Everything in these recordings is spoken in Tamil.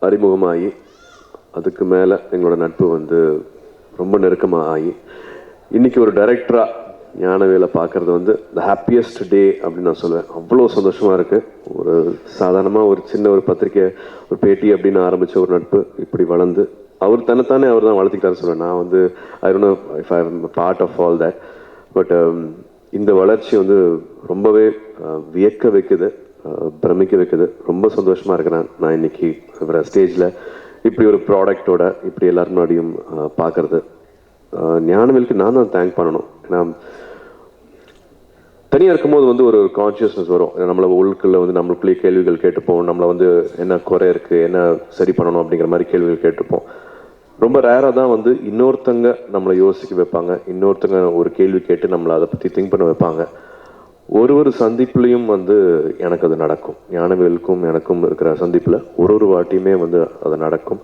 அறிமுகமாகி அதுக்கு மேலே எங்களோட நட்பு வந்து ரொம்ப நெருக்கமாக ஆகி இன்றைக்கி ஒரு டைரக்டராக ஞானவேலை பார்க்குறது வந்து த ஹாப்பியஸ்ட் டே அப்படின்னு நான் சொல்லுவேன். அவ்வளோ சந்தோஷமாக இருக்குது. ஒரு சாதாரணமாக ஒரு சின்ன ஒரு பத்திரிக்கை ஒரு பேட்டி அப்படின்னு ஆரம்பித்த ஒரு நட்பு இப்படி வளர்ந்து அவர் தன்னைத்தானே அவர் தான் வளர்த்திக்கிட்டாருன்னு சொல்லுவேன். நான் வந்து I don't know if I am part of all that. But இந்த வளர்ச்சி வந்து ரொம்பவே வியக்க வைக்குது, பிரமிக்க வைக்குது. ரொம்ப சந்தோஷமாக இருக்கிறேன் நான் இன்னைக்கு ஸ்டேஜில் இப்படி ஒரு ப்ராடக்டோட இப்படி எல்லாரும் முன்னாடியும் பார்க்குறது. ஞானவேலுக்கு நான் தான் தேங்க் பண்ணணும். ஏன்னா தனியாக இருக்கும்போது வந்து ஒரு கான்ஷியஸ்னஸ் வரும். நம்மளை உள்ளுக்குள்ளே வந்து நம்மளுக்குள்ளேயே கேள்விகள் கேட்டுப்போம். நம்மளை வந்து என்ன குறை இருக்குது, என்ன சரி பண்ணணும் அப்படிங்கிற மாதிரி கேள்விகள் கேட்டுப்போம். ரொம்ப ரேராக தான் வந்து இன்னொருத்தங்க நம்மளை யோசிக்க வைப்பாங்க, இன்னொருத்தங்க ஒரு கேள்வி கேட்டு நம்மளை அதை பற்றி திங்க் பண்ண வைப்பாங்க. ஒரு சந்திப்புலையும் வந்து எனக்கு அது நடக்கும். ஞானவேலுக்கும் எனக்கும் இருக்கிற சந்திப்பில் ஒரு வாட்டியுமே வந்து அது நடக்கும்.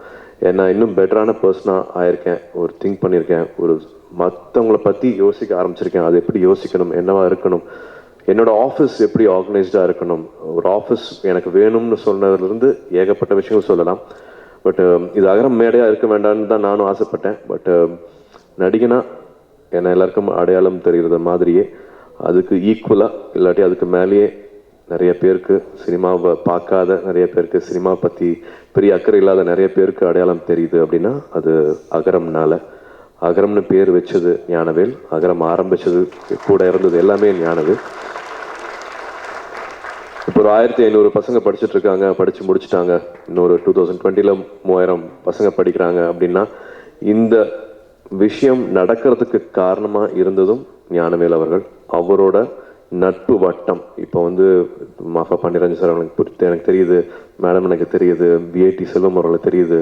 ஏன்னா இன்னும் பெட்டரான பர்சனாக ஆயிருக்கேன், ஒரு திங்க் பண்ணியிருக்கேன், ஒரு மற்றவங்களை பற்றி யோசிக்க ஆரம்பிச்சிருக்கேன். அது எப்படி யோசிக்கணும், என்னவா இருக்கணும், என்னோட ஆஃபீஸ் எப்படி ஆர்கனைஸ்டாக இருக்கணும், ஒரு ஆஃபீஸ் எனக்கு வேணும்னு சொன்னதுலேருந்து ஏகப்பட்ட விஷயங்கள் சொல்லலாம். பட் இது அகரம் மேடையாக இருக்க வேண்டாம்னு தான் நானும் ஆசைப்பட்டேன். பட் நடிகனா என்னை எல்லாருக்கும் அடையாளம் தெரிகிற மாதிரியே அதுக்கு ஈக்குவலாக இல்லாட்டி அதுக்கு மேலேயே நிறைய பேருக்கு சினிமாவை பார்க்காத நிறைய பேருக்கு சினிமா பற்றி பெரிய அக்கறை இல்லாத நிறைய பேருக்கு அடையாளம் தெரியுது அப்படின்னா அது அகரம்னால. அகரம்னு பேர் வச்சது ஞானவேல், அகரம் ஆரம்பித்தது கூட இருந்தது எல்லாமே ஞானவேல். இப்போ ஒரு 1500 பசங்க படிச்சுட்டு இருக்காங்க, படித்து முடிச்சுட்டாங்க. இன்னொரு 2020 3000 பசங்க படிக்கிறாங்க அப்படின்னா இந்த விஷயம் நடக்கிறதுக்கு காரணமாக இருந்ததும் ஞானவேல் அவர்கள். அவரோட நட்பு வட்டம் இப்போ வந்து மகா பாண்டியராஜன் சார் எனக்கு தெரியுது, மேடம் எனக்கு தெரியுது, விஐடி செல்வம் அவர்களுக்கு தெரியுது,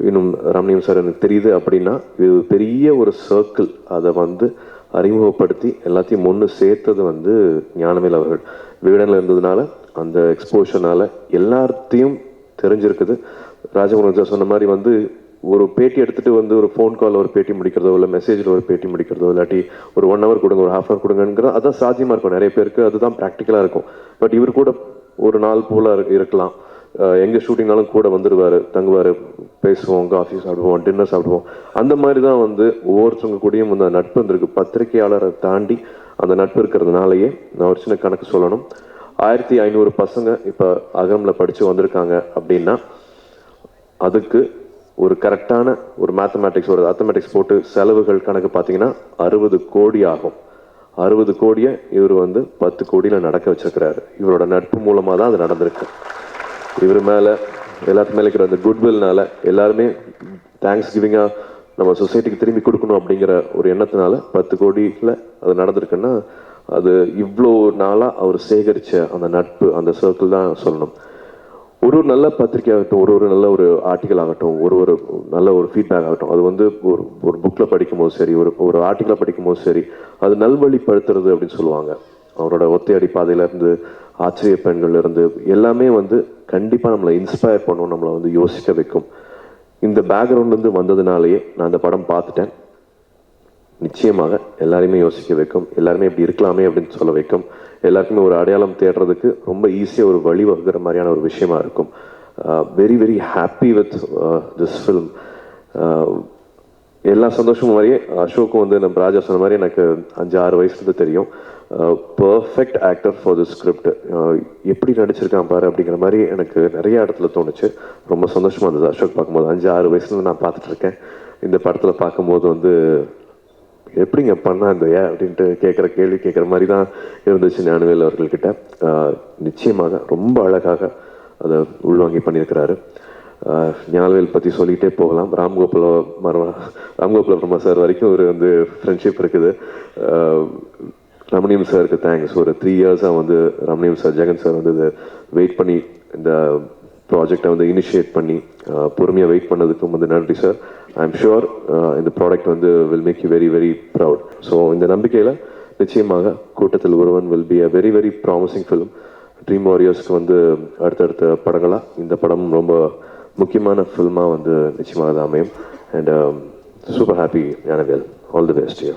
இன்னும் ரமணியம் சார் எனக்கு தெரியுது. அப்படின்னா இது பெரிய ஒரு சர்க்கிள். அதை வந்து அறிமுகப்படுத்தி எல்லாத்தையும் ஒன்று சேர்த்தது வந்து ஞானவேல் அவர்கள். விகடனில் இருந்ததுனால அந்த எக்ஸ்போஷர்னால எல்லாத்தையும் தெரிஞ்சிருக்குது. ராஜமோகன் சார் சொன்ன மாதிரி வந்து ஒரு பேட்டி எடுத்துகிட்டு வந்து ஒரு ஃபோன் காலில் ஒரு பேட்டி முடிக்கிறதோ இல்லை மெசேஜில் ஒரு பேட்டி முடிக்கிறதோ இல்லாட்டி ஒரு 1 hour கொடுங்க, ஒரு 1/2 hour கொடுங்கங்கிற அதான் சாத்தியமாக இருக்கும். நிறைய பேருக்கு அதுதான் ப்ராக்டிக்கலாக இருக்கும். பட் இவர் கூட ஒரு நாள் போல் இருக்கலாம். எங்கே ஷூட்டிங்னாலும் கூட வந்துடுவார், தங்குவார், பேசுவோம், காஃபி சாப்பிடுவோம், டின்னர் சாப்பிடுவோம். அந்த மாதிரி தான் வந்து ஒவ்வொருத்தவங்க கூடயும் அந்த நட்பு இருந்திருக்கு. பத்திரிகையாளரை தாண்டி அந்த நட்பு இருக்கிறதுனாலயே நான் ஒரு சின்ன கணக்கு சொல்லணும். 1500 பசங்க இப்போ அகரமில் படித்து வந்திருக்காங்க அப்படின்னா அதுக்கு ஒரு கரெக்டான ஒரு மேத்தமேட்டிக்ஸ் ஒரு அத்தமெட்டிக்ஸ் போட்டு செலவுகள் கணக்கு பார்த்தீங்கன்னா 60 கோடி ஆகும். 60 கோடியை இவர் வந்து 10 கோடியில் நடக்க வச்சிருக்கிறாரு. இவரோட நட்பு மூலமாக தான் அது நடந்திருக்கு. இவர் மேலே எல்லாத்துக்கு மேலே இருக்கிற அந்த குட்வில்னால எல்லாருமே தேங்க்ஸ் கிவிங்காக நம்ம சொசைட்டிக்கு திரும்பி கொடுக்கணும் அப்படிங்கிற ஒரு எண்ணத்தினால 10 கோடியில் அது நடந்திருக்குன்னா அது இவ்வளோ நாளாக அவர் சேகரித்த அந்த நட்பு, அந்த சர்க்கிள் தான் சொல்லணும். ஒரு நல்ல பத்திரிகை ஆகட்டும், ஒரு நல்ல ஒரு ஆர்டிக்கல் ஆகட்டும், ஒரு நல்ல ஒரு ஃபீட்பேக் ஆகட்டும், அது வந்து ஒரு புக்கில் படிக்கும்போது சரி, ஒரு ஆர்டிக்கலை படிக்கும்போது சரி, அது நல்வழிப்படுத்துறது அப்படின்னு சொல்லுவாங்க. அவரோட ஒத்தையடி பாதையிலேருந்து ஆச்சரிய பெண்கள்லேருந்து எல்லாமே வந்து கண்டிப்பாக நம்மளை இன்ஸ்பயர் பண்ணும், நம்மளை வந்து யோசிக்க வைக்கும். இந்த பேக்ரவுண்ட்லேருந்து வந்ததுனாலேயே நான் அந்த படம் பார்த்துட்டேன். நிச்சயமாக எல்லாருமே யோசிக்க வைக்கும், எல்லாருமே இப்படி இருக்கலாமே அப்படின்னு சொல்ல வைக்கும், எல்லாருக்குமே ஒரு அடையாளம் தேடுறதுக்கு ரொம்ப ஈஸியாக ஒரு வழி வகுக்கிற மாதிரியான ஒரு விஷயமா இருக்கும். Very very happy with this film. எல்லா சந்தோஷமும் மாதிரியே அசோக்கும் வந்து நம்ம ராஜா சொன்ன மாதிரி எனக்கு 5-6 வயசுலேருந்து தெரியும். Perfect actor for the script. எப்படி நடிச்சிருக்கான் பாரு அப்படிங்கிற மாதிரி எனக்கு நிறைய இடத்துல தோணுச்சு. ரொம்ப சந்தோஷமாக இருந்தது அசோக் பார்க்கும்போது. 5-6 வயசுலேருந்து நான் பார்த்துட்ருக்கேன். இந்த படத்தில் பார்க்கும்போது வந்து எப்படிங்க பண்ணா இந்த அப்படின்ட்டு கேள்வி கேட்குற மாதிரி தான் இருந்துச்சு ஞானவேல் அவர்கள்கிட்ட. நிச்சயமாக ரொம்ப அழகாக அதை உள்வாங்கி பண்ணியிருக்கிறாரு. ஞானவேல் பற்றி சொல்லிகிட்டே போகலாம். ராம்கோபால் வர்மா சார் வரைக்கும் ஒரு வந்து ஃப்ரெண்ட்ஷிப் இருக்குது. ரமணியம் சாருக்கு தேங்க்ஸ். ஒரு 3 years வந்து ரமணியம் சார், ஜெகன் சார் வந்து இதை வெயிட் பண்ணி இந்த ப்ராஜெக்டை வந்து இனிஷியேட் பண்ணி பொறுமையாக வெயிட் பண்ணதுக்கும் வந்து நன்றி சார். ஐ எம் ஷுர் இந்த ப்ராடக்ட் வந்து will make you very very proud. So இந்த நம்பிக்கையில் நிச்சயமாக கூட்டத்தில் ஒருவன் will be a very very promising film. Dream வாரியர்ஸ்க்கு வந்து அடுத்தடுத்த படங்களாக இந்த படம் ரொம்ப முக்கியமான ஃபில்மாக வந்து நிச்சயமாக தான் அமையும். And super happy Gnanavel. All the best you.